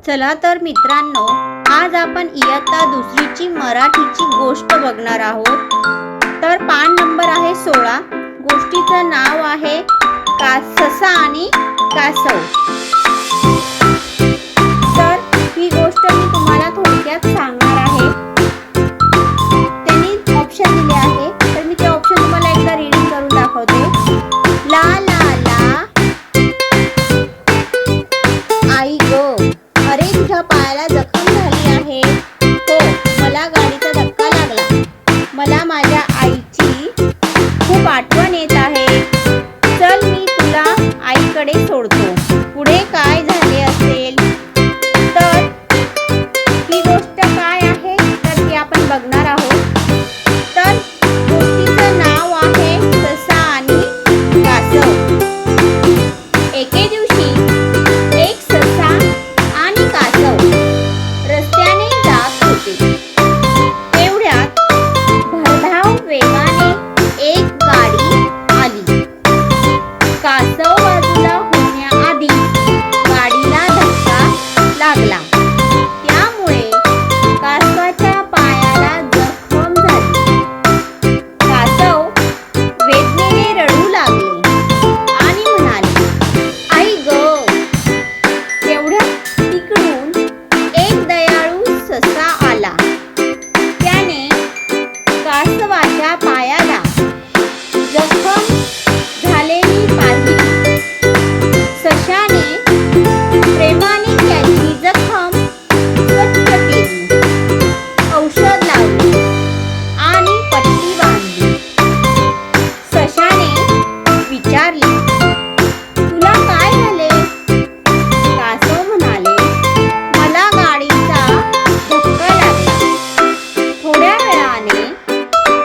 चला तर मित्रांनो, आज आपण इयत्ता दुसरीची मराठीची गोष्ट बघणार आहोत। तर पान नंबर आहे 16। गोष्टीचं नाव आहे ससा आणि कासव। तर ही गोष्ट मी तुम्हाला थोडक्यात सांगणार आहे। त्यांनी ऑप्शन दिले आहे, तर मी ते ऑप्शन तुम्हाला एकदा रीडिंग करून दाखवते। ला ला ला आई गो, अरे तुझ्या पायाला जखम झाली आहे। हो, मला गाडीचा धक्का लागला। मला माझ्या आईची खूप आठवण येत आहे। चल मी तुला आईकडे सोडतो। पुढे काय झाले असेल? तर ही गोष्ट काय आहे तर ती आपण बघणार आहोत। तर गोष्टीचं नाव आहे ससा आणि कासव। एके दिवशी एक ससा आणि कासव रस्त्याने जात होते। तेवढ्यात भरधाव वेगाने एक गाडी आली। कासव बाजूला होण्याआधी गाडीला धक्का लागला, त्यामुळे कासवाच्या पायाला जखम झाली। कासव वेदनेने रडू लागले आणि म्हणाले, आई गो। तेवढ्यात तिकडून एक दयाळू ससा आला। त्याने कासवाच्या पायाला जखम झालेली पाहिली। सशाने प्रेमाने त्याची जखम स्वच्छ केली, औषध लावले आणि पट्टी बांधली। सशाने विचारले, तुला काय झाले? कासव म्हणाले, मला गाडीचा धक्का लागला। थोड्या वेळाने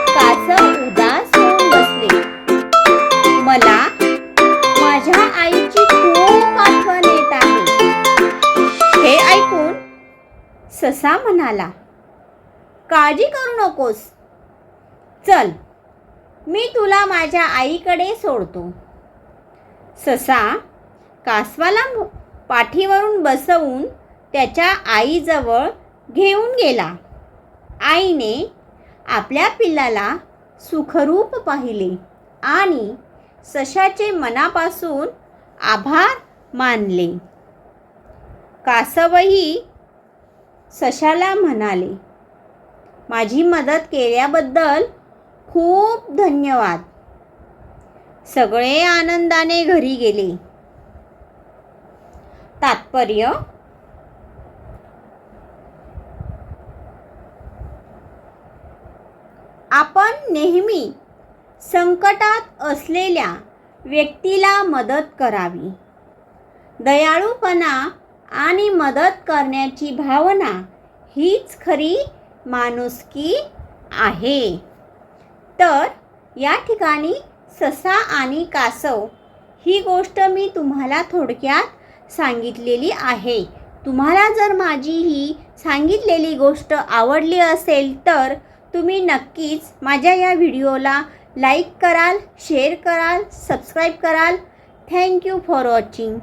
कासव उदास होऊन बसले। मला माझ्या आईची खूप आठवण येत आहे। हे ऐकून ससा म्हणाला, काळजी करू नकोस। चल मी तुला माझ्या आईकडे सोडतो। ससा कासवाला पाठीवरून बसवून त्याच्या आईजवळ घेऊन गेला। आईने आपल्या पिल्लाला सुखरूप पाहिले आणि सशाचे मनापासून आभार मानले। कासवही सशाला म्हणाले, माझी मदत केल्याबद्दल खूप धन्यवाद। सगळे आनंदाने घरी गेले। तात्पर्य: आपण नेहमी संकटात असलेल्या व्यक्तीला मदत करावी। दयाळूपणा आणि मदत करण्याची भावना हीच खरी माणुसकी आहे। तर या ठिकाणी ससा आणि कासव ही गोष्ट मी तुम्हाला थोडक्यात सांगितलेली आहे। तुम्हाला जर माझी ही सांगितलेली गोष्ट आवडली असेल तर तुम्ही नक्कीच माझ्या या व्हिडिओला लाईक कराल, शेअर कराल, सबस्क्राईब कराल। Thank you for watching.